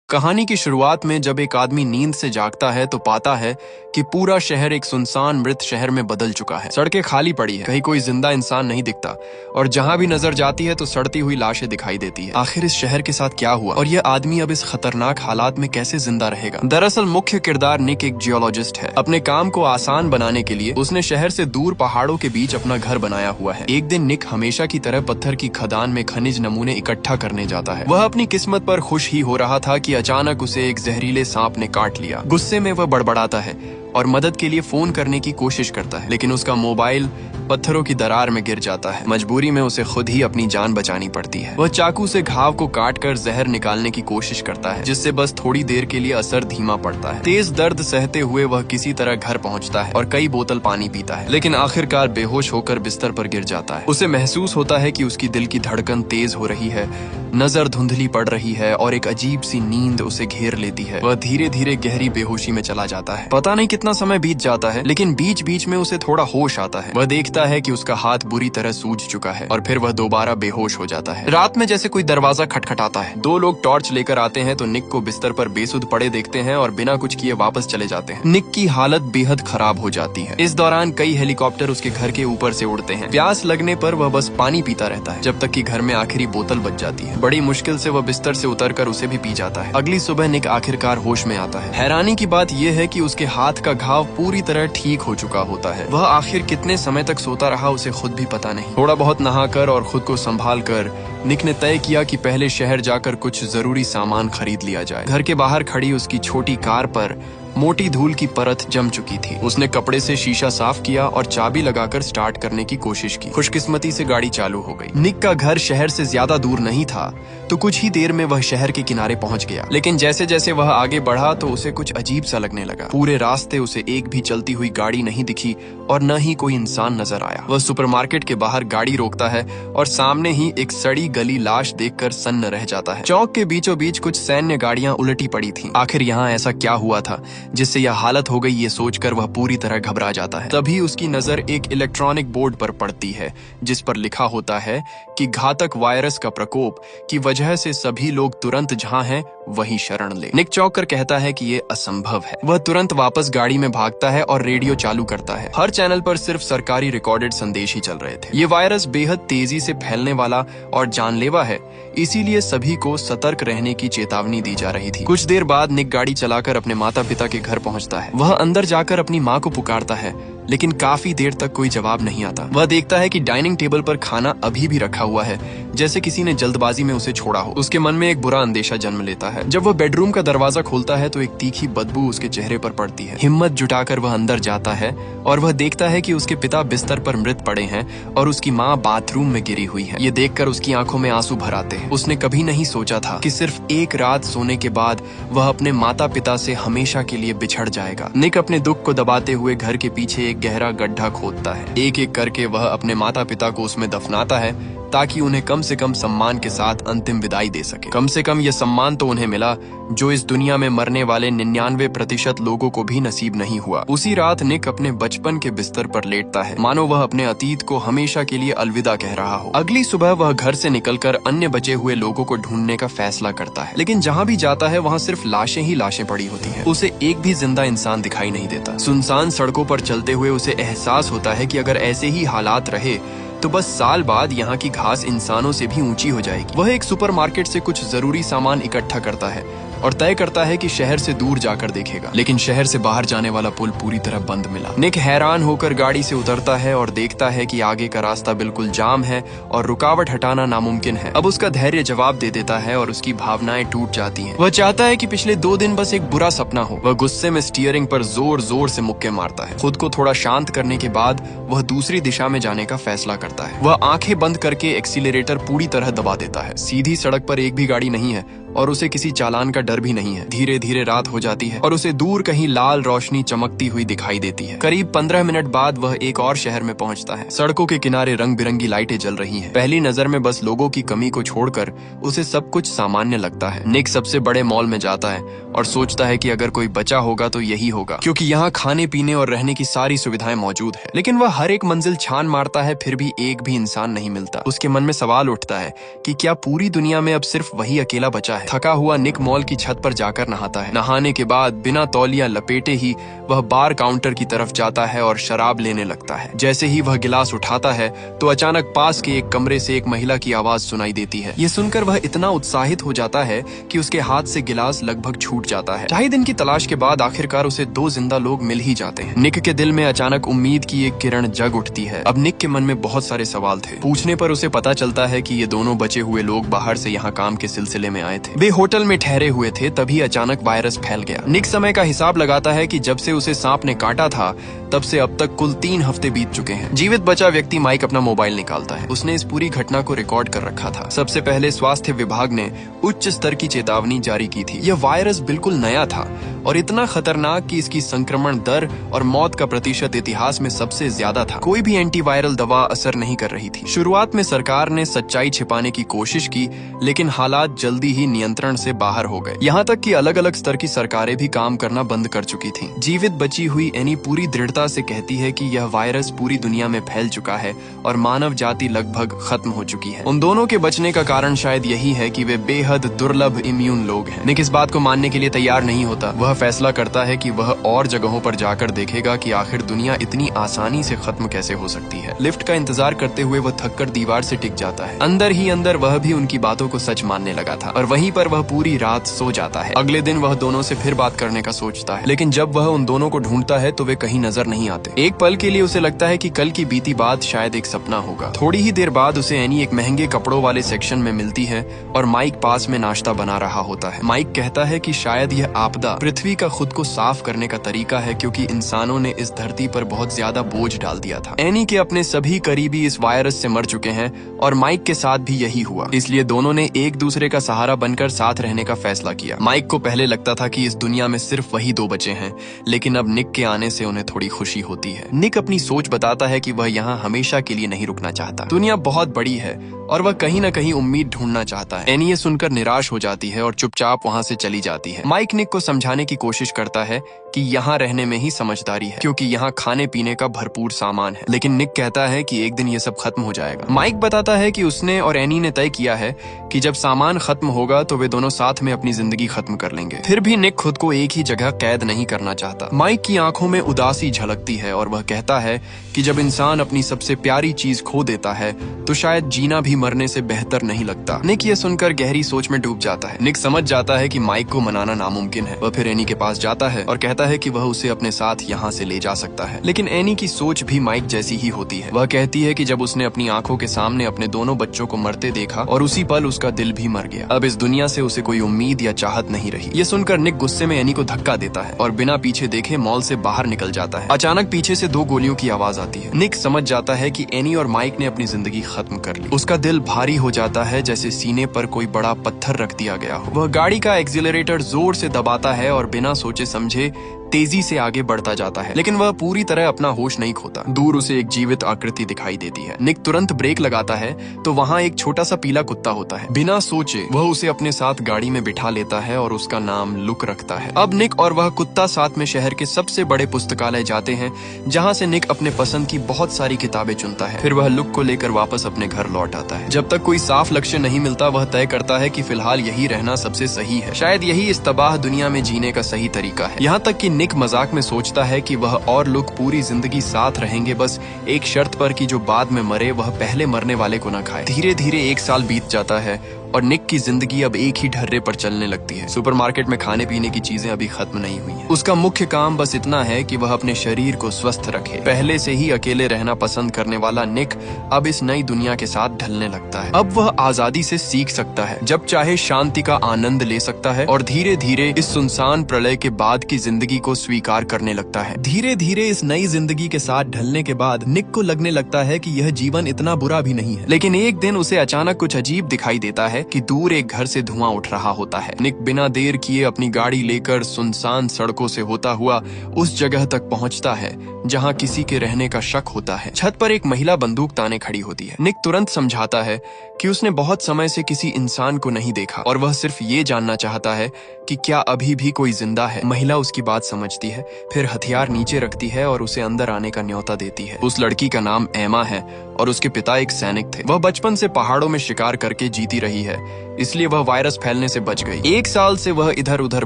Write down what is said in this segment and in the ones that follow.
कहानी की शुरुआत में जब एक आदमी नींद से जागता है तो पाता है कि पूरा शहर एक सुनसान मृत शहर में बदल चुका है। सड़कें खाली पड़ी है, कहीं कोई जिंदा इंसान नहीं दिखता और जहां भी नजर जाती है तो सड़ती हुई लाशें दिखाई देती है। आखिर इस शहर के साथ क्या हुआ और यह आदमी अब इस खतरनाक हालात में कैसे जिंदा रहेगा? दरअसल मुख्य किरदार निक एक जियोलॉजिस्ट है। अपने काम को आसान बनाने के लिए उसने शहर से दूर पहाड़ों के बीच अपना घर बनाया हुआ है। एक दिन निक हमेशा की तरह पत्थर की खदान में खनिज नमूने इकट्ठा करने जाता है। वह अपनी किस्मत पर खुश ही हो रहा था कि अचानक उसे एक जहरीले सांप ने काट लिया। गुस्से में वह बड़बड़ाता है और मदद के लिए फोन करने की कोशिश करता है, लेकिन उसका मोबाइल पत्थरों की दरार में गिर जाता है। मजबूरी में उसे खुद ही अपनी जान बचानी पड़ती है। वह चाकू से घाव को काटकर जहर निकालने की कोशिश करता है, जिससे बस थोड़ी देर के लिए असर धीमा पड़ता है। तेज दर्द सहते हुए वह किसी तरह घर पहुंचता है और कई बोतल पानी पीता है, लेकिन आखिरकार बेहोश होकर बिस्तर पर गिर जाता है। उसे महसूस होता है कि उसकी दिल की धड़कन तेज हो रही है, नजर धुंधली पड़ रही है और एक अजीब सी नींद उसे घेर लेती है। वह धीरे धीरे गहरी बेहोशी में चला जाता है। पता नहीं कितना समय बीत जाता है, लेकिन बीच बीच में उसे थोड़ा होश आता है। वह देखता है कि उसका हाथ बुरी तरह सूज चुका है और फिर वह दोबारा बेहोश हो जाता है। रात में जैसे कोई दरवाजा खटखटाता है। दो लोग टॉर्च लेकर आते हैं तो निक को बिस्तर पर बेसुध पड़े देखते हैं और बिना कुछ किए वापस चले जाते हैं। निक की हालत बेहद खराब हो जाती है। इस दौरान कई हेलीकॉप्टर उसके घर के ऊपर से उड़ते हैं। प्यास लगने पर वह बस पानी पीता रहता है, जब तक कि घर में आखिरी बोतल बच जाती है। बड़ी मुश्किल से वह बिस्तर से उतरकर उसे भी पी जाता है। अगली सुबह निक आखिरकार होश में आता है। हैरानी की बात यह है कि उसके हाथ का घाव पूरी तरह ठीक हो चुका होता है। वह आखिर कितने समय तक सोता रहा उसे खुद भी पता नहीं। थोड़ा बहुत नहाकर और खुद को संभाल कर निक ने तय किया कि पहले शहर जाकर कुछ जरूरी सामान खरीद लिया जाए। घर के बाहर खड़ी उसकी छोटी कार पर मोटी धूल की परत जम चुकी थी। उसने कपड़े से शीशा साफ किया और चाबी लगाकर स्टार्ट करने की कोशिश की। खुशकिस्मती से गाड़ी चालू हो गई। निक का घर शहर से ज्यादा दूर नहीं था, तो कुछ ही देर में वह शहर के किनारे पहुंच गया। लेकिन जैसे जैसे वह आगे बढ़ा तो उसे कुछ अजीब सा लगने लगा। पूरे रास्ते उसे एक भी चलती हुई गाड़ी नहीं दिखी और न ही कोई इंसान नजर आया। वह सुपरमार्केट के बाहर गाड़ी रोकता है और सामने ही एक सड़ी गली लाश देखकर सन्न रह जाता है। चौक के बीचों बीच कुछ सैन्य गाड़ियां उलटी पड़ी थीं। आखिर यहाँ ऐसा क्या हुआ था जिससे यह हालत हो गई, ये सोचकर वह पूरी तरह घबरा जाता है। तभी उसकी नजर एक इलेक्ट्रॉनिक बोर्ड पर पड़ती है, जिस पर लिखा होता है कि घातक वायरस का प्रकोप की वजह से सभी लोग तुरंत जहां हैं वहीं शरण ले। निक चौंक कर कहता है कि ये असंभव है। वह तुरंत वापस गाड़ी में भागता है और रेडियो चालू करता है। हर चैनल पर सिर्फ सरकारी रिकॉर्डेड संदेश ही चल रहे थे। ये वायरस बेहद तेजी से फैलने वाला और जानलेवा है, इसीलिए सभी को सतर्क रहने की चेतावनी दी जा रही थी। कुछ देर बाद निक गाड़ी चलाकर अपने माता पिता के घर पहुंचता है। वह अंदर जाकर अपनी माँ को पुकारता है, लेकिन काफी देर तक कोई जवाब नहीं आता। वह देखता है कि डाइनिंग टेबल पर खाना अभी भी रखा हुआ है, जैसे किसी ने जल्दबाजी में उसे छोड़ा हो। उसके मन में एक बुरा अंदेशा जन्म लेता है। जब वह बेडरूम का दरवाजा खोलता है तो एक तीखी बदबू उसके चेहरे पर पड़ती है। हिम्मत जुटाकर वह अंदर जाता है और वह देखता है कि उसके पिता बिस्तर पर मृत पड़े हैं और उसकी माँ बाथरूम में गिरी हुई है। ये देखकर उसकी आंखों में आंसू भर आते हैं। उसने कभी नहीं सोचा था कि सिर्फ एक रात सोने के बाद वह अपने माता पिता से हमेशा के लिए बिछड़ जाएगा। निक अपने दुख को दबाते हुए घर के पीछे एक गहरा गड्ढा खोदता है। एक एक करके वह अपने माता पिता को उसमें दफनाता है, ताकि उन्हें कम से कम सम्मान के साथ अंतिम विदाई दे सके। कम से कम यह सम्मान तो उन्हें मिला जो इस दुनिया में मरने वाले 99% लोगों को भी नसीब नहीं हुआ। उसी रात निक अपने बचपन के बिस्तर पर लेटता है, मानो वह अपने अतीत को हमेशा के लिए अलविदा कह रहा हो। अगली सुबह वह घर से निकलकर अन्य बचे हुए लोगों को ढूंढने का फैसला करता है, लेकिन जहाँ भी जाता है वहाँ सिर्फ लाशें ही लाशें पड़ी होती हैं। उसे एक भी जिंदा इंसान दिखाई नहीं देता। सुनसान सड़कों पर चलते हुए उसे एहसास होता है कि अगर ऐसे ही हालात रहे तो बस साल बाद यहाँ की घास इंसानों से भी ऊंची हो जाएगी। वह एक सुपरमार्केट से कुछ जरूरी सामान इकट्ठा करता है और तय करता है कि शहर से दूर जाकर देखेगा, लेकिन शहर से बाहर जाने वाला पुल पूरी तरह बंद मिला। निक हैरान होकर गाड़ी से उतरता है और देखता है कि आगे का रास्ता बिल्कुल जाम है और रुकावट हटाना नामुमकिन है। अब उसका धैर्य जवाब दे देता है और उसकी भावनाएं टूट जाती हैं। वह चाहता है कि पिछले 2 दिन बस एक बुरा सपना हो। वह गुस्से में स्टीयरिंग पर जोर जोर से मुक्के मारता है। खुद को थोड़ा शांत करने के बाद वह दूसरी दिशा में जाने का फैसला करता है। वह आंखें बंद करके एक्सीलरेटर पूरी तरह दबा देता है। सीधी सड़क पर एक भी गाड़ी नहीं है और उसे किसी चालान का डर भी नहीं है। धीरे धीरे रात हो जाती है और उसे दूर कहीं लाल रोशनी चमकती हुई दिखाई देती है। करीब 15 मिनट बाद वह एक और शहर में पहुंचता है। सड़कों के किनारे रंग बिरंगी लाइटें जल रही हैं। पहली नजर में बस लोगों की कमी को छोड़कर उसे सब कुछ सामान्य लगता है। निक सबसे बड़े मॉल में जाता है और सोचता है कि अगर कोई बचा होगा तो यही होगा, क्योंकि यहाँ खाने पीने और रहने की सारी सुविधाएं मौजूद है। लेकिन वह हर एक मंजिल छान मारता है, फिर भी एक भी इंसान नहीं मिलता। उसके मन में सवाल उठता है कि क्या पूरी दुनिया में अब सिर्फ वही अकेला बचा है। है। थका हुआ निक मॉल की छत पर जाकर नहाता है। नहाने के बाद बिना तौलिया लपेटे ही वह बार काउंटर की तरफ जाता है और शराब लेने लगता है। जैसे ही वह गिलास उठाता है तो अचानक पास के एक कमरे से एक महिला की आवाज सुनाई देती है। ये सुनकर वह इतना उत्साहित हो जाता है कि उसके हाथ से गिलास लगभग छूट जाता है। ढाई दिन की तलाश के बाद आखिरकार उसे 2 जिंदा लोग मिल ही जाते हैं। निक के दिल में अचानक उम्मीद की एक किरण जग उठती है। अब निक के मन में बहुत सारे सवाल थे। पूछने पर उसे पता चलता है कि ये दोनों बचे हुए लोग बाहर से यहाँ काम के सिलसिले में आए थे। वे होटल में ठहरे हुए थे, तभी अचानक वायरस फैल गया। निक समय का हिसाब लगाता है कि जब से उसे सांप ने काटा था तब से अब तक कुल 3 हफ्ते बीत चुके हैं। जीवित बचा व्यक्ति माइक अपना मोबाइल निकालता है। उसने इस पूरी घटना को रिकॉर्ड कर रखा था। सबसे पहले स्वास्थ्य विभाग ने उच्च स्तर की चेतावनी जारी की थी। यह वायरस बिल्कुल नया था और इतना खतरनाक कि इसकी संक्रमण दर और मौत का प्रतिशत इतिहास में सबसे ज्यादा था। कोई भी एंटीवायरल दवा असर नहीं कर रही थी। शुरुआत में सरकार ने सच्चाई छिपाने की कोशिश की, लेकिन हालात जल्दी ही नियंत्रण से बाहर हो गए। यहाँ तक कि अलग अलग स्तर की सरकारें भी काम करना बंद कर चुकी थीं। जीवित बची हुई एनी पूरी दृढ़ता से कहती है कि यह वायरस पूरी दुनिया में फैल चुका है और मानव जाति लगभग खत्म हो चुकी है। उन दोनों के बचने का कारण शायद यही है कि वे बेहद दुर्लभ इम्यून लोग हैं। निक इस बात को मानने के लिए तैयार नहीं होता। वह फैसला करता है कि वह और जगहों पर जाकर देखेगा कि आखिर दुनिया इतनी आसानी से खत्म कैसे हो सकती है। लिफ्ट का इंतजार करते हुए वह थककर दीवार से टिक जाता है। अंदर ही अंदर वह भी उनकी बातों को सच मानने लगा था और वहीं पर वह पूरी रात सो जाता है। अगले दिन वह दोनों से फिर बात करने का सोचता है, लेकिन जब वह उन दोनों को ढूंढता है तो वे कहीं नजर नहीं आते। एक पल के लिए उसे लगता है कि कल की बीती बात शायद एक सपना होगा। थोड़ी ही देर बाद उसे एनी एक महंगे कपड़ों वाले सेक्शन में मिलती है और माइक पास में नाश्ता बना रहा होता है। माइक कहता है कि शायद यह आपदा पृथ्वी का खुद को साफ करने का तरीका है, क्योंकि इंसानों ने इस धरती पर बहुत ज्यादा बोझ डाल दिया था। एनी के अपने सभी करीबी इस वायरस से मर चुके हैं और माइक के साथ भी यही हुआ। इसलिए दोनों ने एक दूसरे का सहारा बनकर साथ रहने का फैसला किया। माइक को पहले लगता था कि इस दुनिया में सिर्फ वही 2 बचे हैं, लेकिन अब निक के आने से उन्हें थोड़ी खुशी होती है। निक अपनी सोच बताता है कि वह यहाँ हमेशा के लिए नहीं रुकना चाहता। दुनिया बहुत बड़ी है और वह कहीं न कहीं उम्मीद ढूंढना चाहता है। एनी ये सुनकर निराश हो जाती है और चुपचाप वहाँ से चली जाती है। माइक निक को समझाने की कोशिश करता है कि यहाँ रहने में ही समझदारी है, क्योंकि यहाँ खाने पीने का भरपूर सामान है। लेकिन निक कहता है कि एक दिन ये सब खत्म हो जाएगा। माइक बताता है कि उसने और एनी ने तय किया है कि जब सामान खत्म होगा तो वे दोनों साथ में अपनी जिंदगी खत्म कर लेंगे। फिर भी निक खुद को एक ही जगह कैद नहीं करना चाहता। माइक की आंखों में उदासी झलकती है और वह कहता है कि जब इंसान अपनी सबसे प्यारी चीज खो देता है तो शायद जीना भी मरने से बेहतर नहीं लगता। निक ये सुनकर गहरी सोच में डूब जाता है। निक समझ जाता है कि माइक को मनाना नामुमकिन है। वह फिर एनी के पास जाता है और कहता है कि वह उसे अपने साथ यहाँ से ले जा सकता है। लेकिन एनी की सोच भी माइक जैसी ही होती है। वह कहती है कि जब उसने अपनी आंखों के सामने अपने दोनों बच्चों को मरते देखा और उसी पल उसका दिल भी मर गया। अब इस दुनिया से उसे कोई उम्मीद या चाहत नहीं रही। ये सुनकर निक गुस्से में एनी को धक्का देता है और बिना पीछे देखे मॉल से बाहर निकल जाता है। अचानक पीछे से 2 गोलियों की आवाज आती है। निक समझ जाता है कि एनी और माइक ने अपनी जिंदगी खत्म कर ली। उसका दिल भारी हो जाता है, जैसे सीने पर कोई बड़ा पत्थर रख दिया गया हो। वह गाड़ी का एक्सीलरेटर जोर से दबाता है और बिना सोचे समझे तेजी से आगे बढ़ता जाता है, लेकिन वह पूरी तरह अपना होश नहीं खोता। दूर उसे एक जीवित आकृति दिखाई देती है। निक तुरंत ब्रेक लगाता है तो वहाँ एक छोटा सा पीला कुत्ता होता है। बिना सोचे वह उसे अपने साथ गाड़ी में बिठा लेता है और उसका नाम लुक रखता है। अब निक और वह कुत्ता साथ में शहर के सबसे बड़े पुस्तकालय जाते हैं, जहाँ से निक अपने पसंद की बहुत सारी किताबें चुनता है। फिर वह लुक को लेकर वापस अपने घर लौट आता है। जब तक कोई साफ लक्ष्य नहीं मिलता वह तय करता है कि फिलहाल यही रहना सबसे सही है। शायद यही इस तबाह दुनिया में जीने का सही तरीका है। यहाँ तक कि निक मजाक में सोचता है कि वह और लुक पूरी जिंदगी साथ रहेंगे, बस एक शर्त पर कि जो बाद में मरे वह पहले मरने वाले को न खाए। धीरे धीरे 1 साल बीत जाता है और निक की जिंदगी अब एक ही ढर्रे पर चलने लगती है। सुपरमार्केट में खाने पीने की चीजें अभी खत्म नहीं हुई हैं। उसका मुख्य काम बस इतना है कि वह अपने शरीर को स्वस्थ रखे। पहले से ही अकेले रहना पसंद करने वाला निक अब इस नई दुनिया के साथ ढलने लगता है। अब वह आजादी से सीख सकता है, जब चाहे शांति का आनंद ले सकता है और धीरे धीरे इस सुनसान प्रलय के बाद की जिंदगी को स्वीकार करने लगता है। धीरे धीरे इस नई जिंदगी के साथ ढलने के बाद निक को लगने लगता है कि यह जीवन इतना बुरा भी नहीं है। लेकिन एक दिन उसे अचानक कुछ अजीब दिखाई देता है कि दूर एक घर से धुआं उठ रहा होता है। निक बिना देर किए अपनी गाड़ी लेकर सुनसान सड़कों से होता हुआ उस जगह तक पहुंचता है जहां किसी के रहने का शक होता है। छत पर एक महिला बंदूक ताने खड़ी होती है। निक तुरंत समझाता है कि उसने बहुत समय से किसी इंसान को नहीं देखा और वह सिर्फ ये जानना चाहता है कि क्या अभी भी कोई जिंदा है। महिला उसकी बात समझती है, फिर हथियार नीचे रखती है और उसे अंदर आने का न्योता देती है। उस लड़की का नाम एमा है और उसके पिता एक सैनिक थे। वह बचपन से पहाड़ों में शिकार करके जीती रही है, इसलिए वह वायरस फैलने से बच गई। 1 साल से वह इधर उधर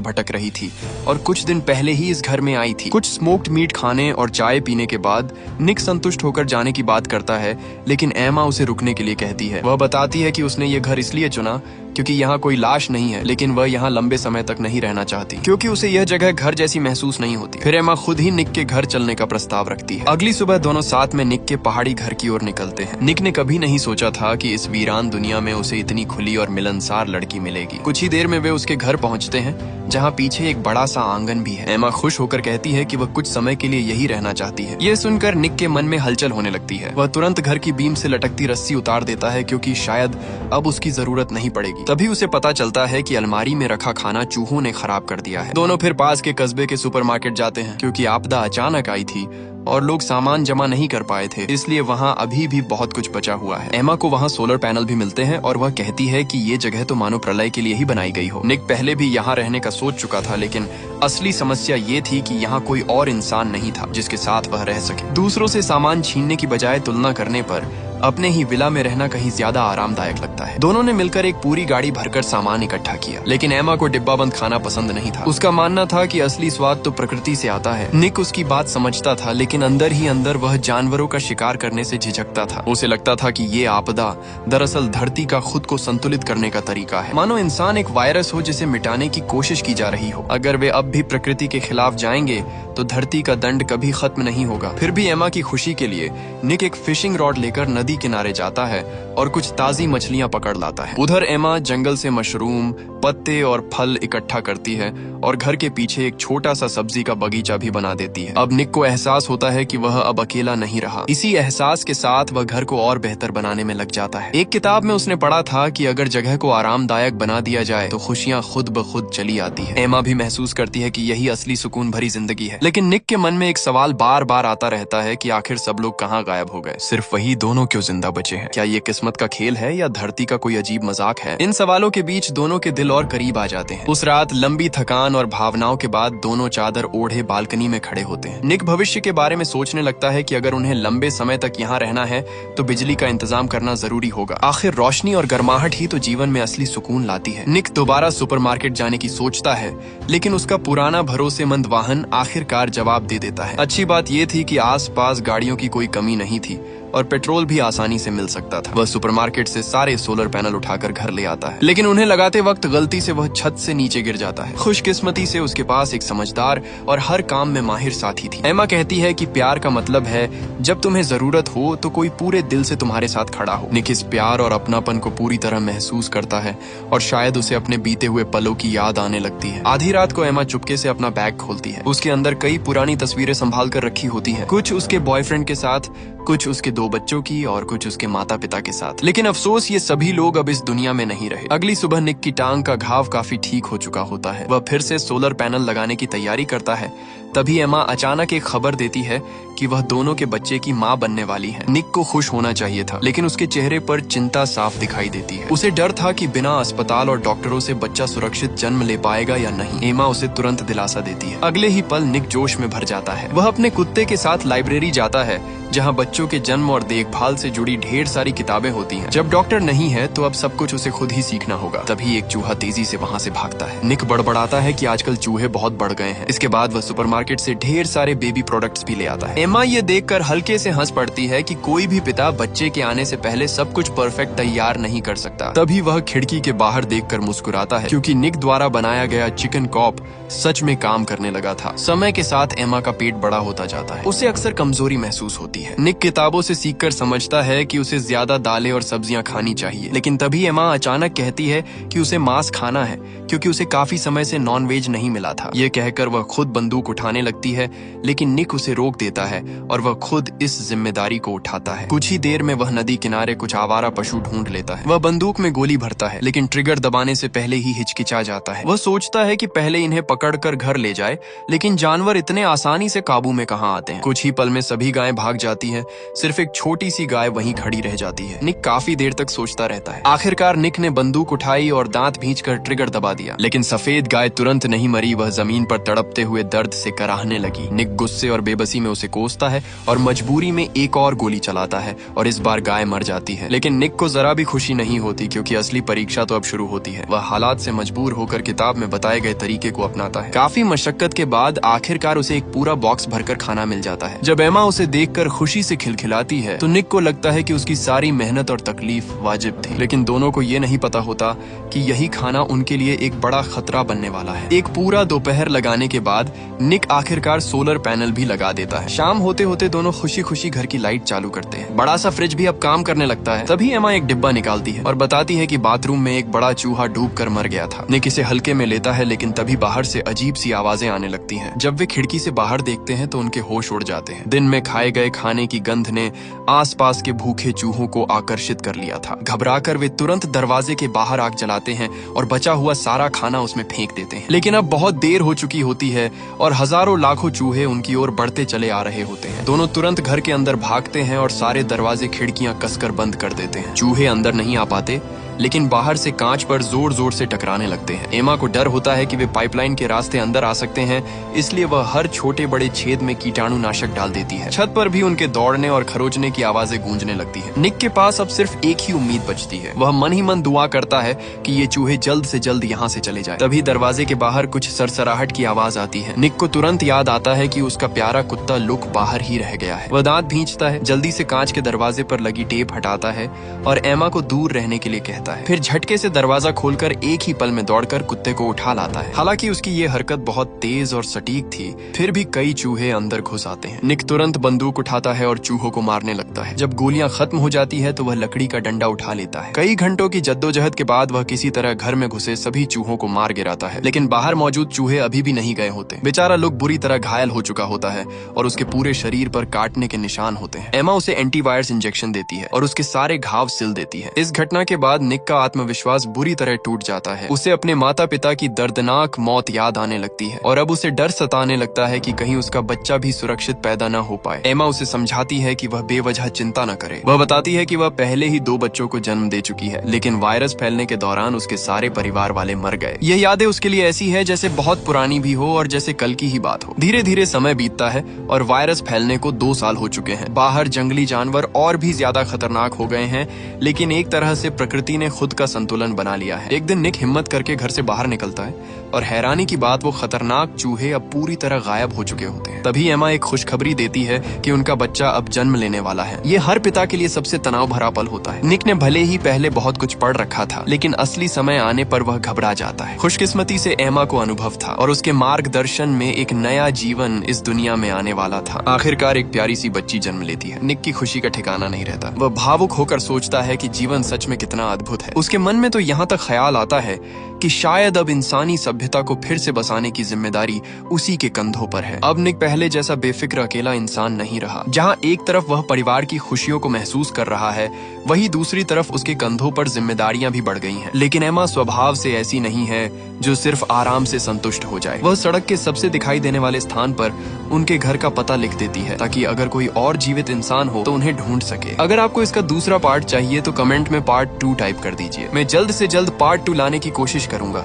भटक रही थी और कुछ दिन पहले ही इस घर में आई थी। कुछ स्मोक्ड मीट खाने और चाय पीने के बाद निक संतुष्ट होकर जाने की बात करता है, लेकिन एमा उसे रुकने के लिए कहती है। वह बताती है कि उसने ये घर इसलिए चुना क्योंकि यहाँ कोई लाश नहीं है, लेकिन वह यहाँ लंबे समय तक नहीं रहना चाहती क्योंकि उसे यह जगह घर जैसी महसूस नहीं होती। फिर एमा खुद ही निक के घर चलने का प्रस्ताव रखती है। अगली सुबह दोनों साथ में निक के पहाड़ी घर की ओर निकलते हैं। निक ने कभी नहीं सोचा था कि इस वीरान दुनिया में उसे इतनी खुली और मिलनसार लड़की मिलेगी। कुछ ही देर में वे उसके घर पहुँचते हैं, जहाँ पीछे एक बड़ा सा आंगन भी है। एमा खुश होकर कहती है कि वह कुछ समय के लिए यही रहना चाहती है। ये सुनकर निक के मन में हलचल होने लगती है। वह तुरंत घर की बीम से लटकती रस्सी उतार देता है क्योंकि शायद अब उसकी जरूरत नहीं पड़ेगी। तभी उसे पता चलता है कि अलमारी में रखा खाना चूहों ने खराब कर दिया है। दोनों फिर पास के कस्बे के सुपरमार्केट जाते हैं क्योंकि आपदा अचानक आई थी और लोग सामान जमा नहीं कर पाए थे, इसलिए वहाँ अभी भी बहुत कुछ बचा हुआ है। एमा को वहाँ सोलर पैनल भी मिलते हैं और वह कहती है कि ये जगह तो मानो प्रलय के लिए ही बनाई गई हो। निक पहले भी यहाँ रहने का सोच चुका था, लेकिन असली समस्या ये थी कि यहाँ कोई और इंसान नहीं था जिसके साथ वह रह सके। दूसरों से सामान छीनने की बजाय तुलना करने पर अपने ही विला में रहना कहीं ज्यादा आरामदायक लगता है। दोनों ने मिलकर एक पूरी गाड़ी भरकर सामान इकट्ठा किया, लेकिन एमा को डिब्बा बंद खाना पसंद नहीं था। उसका मानना था कि असली स्वाद तो प्रकृति से आता है। निक उसकी बात समझता था, लेकिन अंदर ही अंदर वह जानवरों का शिकार करने से झिझकता था। उसे लगता था कि ये आपदा दरअसल धरती का खुद को संतुलित करने का तरीका है, मानो इंसान एक वायरस हो जिसे मिटाने की कोशिश की जा रही हो। अगर वे अब भी प्रकृति के खिलाफ जाएंगे तो धरती का दंड कभी खत्म नहीं होगा। फिर भी एमा की खुशी के लिए निक एक फिशिंग रॉड लेकर नदी किनारे जाता है और कुछ ताजी मछलियां पकड़ लाता है। उधर एमा जंगल से मशरूम, पत्ते और फल इकट्ठा करती है और घर के पीछे एक छोटा सा सब्जी का बगीचा भी बना देती है। अब निक को एहसास होता है कि वह अब अकेला नहीं रहा। इसी एहसास के साथ वह घर को और बेहतर बनाने में लग जाता है। एक किताब में उसने पढ़ा था कि अगर जगह को आरामदायक बना दिया जाए तो खुशियां खुद ब खुद चली आती है। एमा भी महसूस करती है कि यही असली सुकून भरी जिंदगी है, लेकिन निक के मन में एक सवाल बार बार आता रहता है कि आखिर सब लोग कहाँ गायब हो गए, सिर्फ वही दोनों क्यों जिंदा बचे हैं। क्या ये किस्मत का खेल है या धरती का कोई अजीब मजाक है? इन सवालों के बीच दोनों के दिल और करीब आ जाते हैं। उस रात लंबी थकान और भावनाओं के बाद दोनों चादर ओढ़े बालकनी में खड़े होते हैं। निक भविष्य के बारे में सोचने लगता है कि अगर उन्हें लंबे समय तक यहाँ रहना है तो बिजली का इंतजाम करना जरूरी होगा। आखिर रोशनी और गर्माहट ही तो जीवन में असली सुकून लाती है। निक दोबारा सुपरमार्केट जाने की सोचता है, लेकिन उसका पुराना भरोसेमंद वाहन आखिरकार जवाब दे देता है। अच्छी बात यह थी कि आसपास गाड़ियों की कोई कमी नहीं थी और पेट्रोल भी आसानी से मिल सकता था। वह सुपरमार्केट से सारे सोलर पैनल उठाकर घर ले आता है, लेकिन उन्हें लगाते वक्त गलती से वह छत से नीचे गिर जाता है। खुशकिस्मती से उसके पास एक समझदार और हर काम में माहिर साथी थी। एमा कहती है कि प्यार का मतलब है जब तुम्हें जरूरत हो तो कोई पूरे दिल से तुम्हारे साथ खड़ा हो। निक इस प्यार और अपनापन को पूरी तरह महसूस करता है और शायद उसे अपने बीते हुए पलों की याद आने लगती है। आधी रात को एमा चुपके से अपना बैग खोलती है। उसके अंदर कई पुरानी तस्वीरें संभाल कर रखी होती हैं, कुछ उसके बॉयफ्रेंड के साथ, कुछ उसके 2 बच्चों की और कुछ उसके माता पिता के साथ। लेकिन अफसोस ये सभी लोग अब इस दुनिया में नहीं रहे। अगली सुबह निक की टांग का घाव काफी ठीक हो चुका होता है। वह फिर से सोलर पैनल लगाने की तैयारी करता है। तभी एमा अचानक एक खबर देती है कि वह दोनों के बच्चे की मां बनने वाली है। निक को खुश होना चाहिए था, लेकिन उसके चेहरे पर चिंता साफ दिखाई देती है। उसे डर था कि बिना अस्पताल और डॉक्टरों से बच्चा सुरक्षित जन्म ले पाएगा या नहीं। एमा उसे तुरंत दिलासा देती है। अगले ही पल निक जोश में भर जाता है। वह अपने कुत्ते के साथ लाइब्रेरी जाता है, जहाँ बच्चों के जन्म और देखभाल से जुड़ी ढेर सारी किताबें होती हैं। जब डॉक्टर नहीं है तो अब सब कुछ उसे खुद ही सीखना होगा। तभी एक चूहा तेजी से वहाँ से भागता है। निक बड़बड़ाता है कि आजकल चूहे बहुत बढ़ गए हैं। इसके बाद वह सुपरमार्केट से ढेर सारे बेबी प्रोडक्ट्स भी ले आता है। एमा ये देखकर हल्के से हंस पड़ती है कि कोई भी पिता बच्चे के आने से पहले सब कुछ परफेक्ट तैयार नहीं कर सकता। तभी वह खिड़की के बाहर देखकर मुस्कुराता है, क्योंकि निक द्वारा बनाया गया चिकन कॉप सच में काम करने लगा था। समय के साथ एमा का पेट बड़ा होता जाता है। उसे अक्सर कमजोरी महसूस होती है। निक किताबों से सीखकर समझता है कि उसे ज्यादा दालें और सब्जियां खानी चाहिए, लेकिन तभी एमा अचानक कहती है कि उसे मांस खाना है, क्योंकि उसे काफी समय से नॉनवेज नहीं मिला था। ये कहकर वह खुद बंदूक उठाने लगती है, लेकिन निक उसे रोक देता है और वह खुद इस जिम्मेदारी को उठाता है। कुछ ही देर में वह नदी किनारे कुछ आवारा पशु ढूंढ लेता है। वह बंदूक में गोली भरता है, लेकिन ट्रिगर दबाने से पहले ही हिचकिचा जाता है। वह सोचता है कि पहले इन्हें पकड़कर घर ले जाए, लेकिन जानवर इतने आसानी से काबू में कहाँ आते हैं। कुछ ही पल में सभी गायें भाग जाती हैं, सिर्फ एक छोटी सी गाय वहीं खड़ी रह जाती है। निक काफी देर तक सोचता रहता है। आखिरकार निक ने बंदूक उठाई और दांत भींचकर ट्रिगर दबा दिया, लेकिन सफेद गाय तुरंत नहीं मरी। वह जमीन पर तड़पते हुए दर्द से कराहने लगी। निक गुस्से और बेबसी में उसे कोसता है और मजबूरी में एक और गोली चलाता है और इस बार गाय मर जाती है। लेकिन निक को जरा भी खुशी नहीं होती क्योंकि असली परीक्षा तो अब शुरू होती है। वह हालात से मजबूर होकर किताब में बताए गए तरीके को अपनाता है। काफी मशक्कत के बाद आखिरकार उसे एक पूरा बॉक्स भरकर खाना मिल जाता है। जब एमा उसे देखकर खुशी से खिलखिलाती है तो निक को लगता है कि उसकी सारी मेहनत और तकलीफ वाजिब थी। लेकिन दोनों को ये नहीं पता होता कि यही खाना उनके लिए एक बड़ा खतरा बनने वाला है। एक पूरा दोपहर लगाने के बाद निक आखिरकार सोलर पैनल भी लगा देता है। शाम होते होते दोनों खुशी खुशी घर की लाइट चालू करते हैं। बड़ा सा फ्रिज भी अब काम करने लगता है। तभी एमा एक डिब्बा निकालती है और बताती है कि बाथरूम में एक बड़ा चूहा डूबकर मर गया था। निक इसे हल्के में लेता है लेकिन तभी बाहर से अजीब सी आवाजें आने लगती हैं। जब वे खिड़की से बाहर देखते हैं तो उनके होश उड़ जाते हैं। दिन में खाए गए खाने की गंध ने आसपास के भूखे चूहों को आकर्षित कर लिया था। घबराकर वे तुरंत दरवाजे के बाहर आग जलाते हैं और बचा हुआ सारा खाना उसमें फेंक देते हैं। लेकिन अब बहुत देर हो चुकी होती है और हजारों लाखों चूहे उनकी ओर बढ़ते चले आ रहे होते हैं। दोनों तुरंत घर के अंदर भागते हैं और सारे दरवाजे खिड़कियां कसकर बंद कर देते हैं। चूहे अंदर नहीं आ पाते लेकिन बाहर से कांच पर जोर जोर से टकराने लगते हैं। एमा को डर होता है कि वे पाइपलाइन के रास्ते अंदर आ सकते हैं, इसलिए वह हर छोटे बड़े छेद में कीटाणुनाशक डाल देती है। छत पर भी उनके दौड़ने और खरोचने की आवाजें गूंजने लगती है। निक के पास अब सिर्फ एक ही उम्मीद बचती है। वह मन ही मन दुआ करता है कि ये चूहे जल्द से जल्द यहाँ से चले जाए। तभी दरवाजे के बाहर कुछ सरसराहट की आवाज आती है। निक को तुरंत याद आता है कि उसका प्यारा कुत्ता लुक बाहर ही रह गया है। वह दांत भींचता है, जल्दी से कांच के दरवाजे पर लगी टेप हटाता है और एमा को दूर रहने के लिए कहता है। फिर झटके से दरवाजा खोलकर एक ही पल में दौड़कर कुत्ते को उठा लाता है। हालांकि उसकी ये हरकत बहुत तेज और सटीक थी, फिर भी कई चूहे अंदर घुस आते हैं। निक तुरंत बंदूक उठाता है और चूहों को मारने लगता है। जब गोलियां खत्म हो जाती है तो वह लकड़ी का डंडा उठा लेता है। कई घंटों की जद्दोजहद के बाद वह किसी तरह घर में घुसे सभी चूहों को मार गिराता है। लेकिन बाहर मौजूद चूहे अभी भी नहीं गए होते। बेचारा लुक बुरी तरह घायल हो चुका होता है और उसके पूरे शरीर पर काटने के निशान होते हैं। एमा उसे एंटीवायरस इंजेक्शन देती है और उसके सारे घाव सिल देती है। इस घटना के बाद निक का आत्मविश्वास बुरी तरह टूट जाता है। उसे अपने माता पिता की दर्दनाक मौत याद आने लगती है और अब उसे डर सताने लगता है कि कहीं उसका बच्चा भी सुरक्षित पैदा न हो पाए। एमा उसे समझाती है कि वह बेवजह चिंता न करे। वह बताती है कि वह पहले ही 2 बच्चों को जन्म दे चुकी है, लेकिन वायरस फैलने के दौरान उसके सारे परिवार वाले मर गए। यह यादें उसके लिए ऐसी है जैसे बहुत पुरानी भी हो और जैसे कल की ही बात हो। धीरे धीरे समय बीतता है और वायरस फैलने को 2 साल हो चुके हैं। बाहर जंगली जानवर और भी ज्यादा खतरनाक हो गए हैं, लेकिन एक तरह से प्रकृति ने खुद का संतुलन बना लिया है। एक दिन निक हिम्मत करके घर से बाहर निकलता है और हैरानी की बात वो खतरनाक चूहे अब पूरी तरह गायब हो चुके होते हैं। तभी एमा एक खुशखबरी देती है कि उनका बच्चा अब जन्म लेने वाला है। ये हर पिता के लिए सबसे तनाव भरा पल होता है। निक ने भले ही पहले बहुत कुछ पढ़ रखा था, लेकिन असली समय आने पर वह घबरा जाता है। खुशकिस्मती से एमा को अनुभव था और उसके मार्गदर्शन में एक नया जीवन इस दुनिया में आने वाला था। आखिरकार एक प्यारी सी बच्ची जन्म लेती है। निक की खुशी का ठिकाना नहीं रहता। वह भावुक होकर सोचता है कि जीवन सच में कितना अद्भुत है। उसके मन में तो यहाँ तक ख्याल आता है कि शायद अब इंसानी सभ्यता को फिर से बसाने की जिम्मेदारी उसी के कंधों पर है। अब निक पहले जैसा बेफिक्र अकेला इंसान नहीं रहा। जहां एक तरफ वह परिवार की खुशियों को महसूस कर रहा है, वहीं दूसरी तरफ उसके कंधों पर जिम्मेदारियां भी बढ़ गई हैं। लेकिन एमा स्वभाव से ऐसी नहीं है जो सिर्फ आराम से संतुष्ट हो जाए। वह सड़क के सबसे दिखाई देने वाले स्थान पर उनके घर का पता लिख देती है ताकि अगर कोई और जीवित इंसान हो तो उन्हें ढूंढ सके। अगर आपको इसका दूसरा पार्ट चाहिए तो कमेंट में पार्ट 2 टाइप कर दीजिए। मैं जल्द से जल्द पार्ट 2 लाने की कोशिश करूंगा।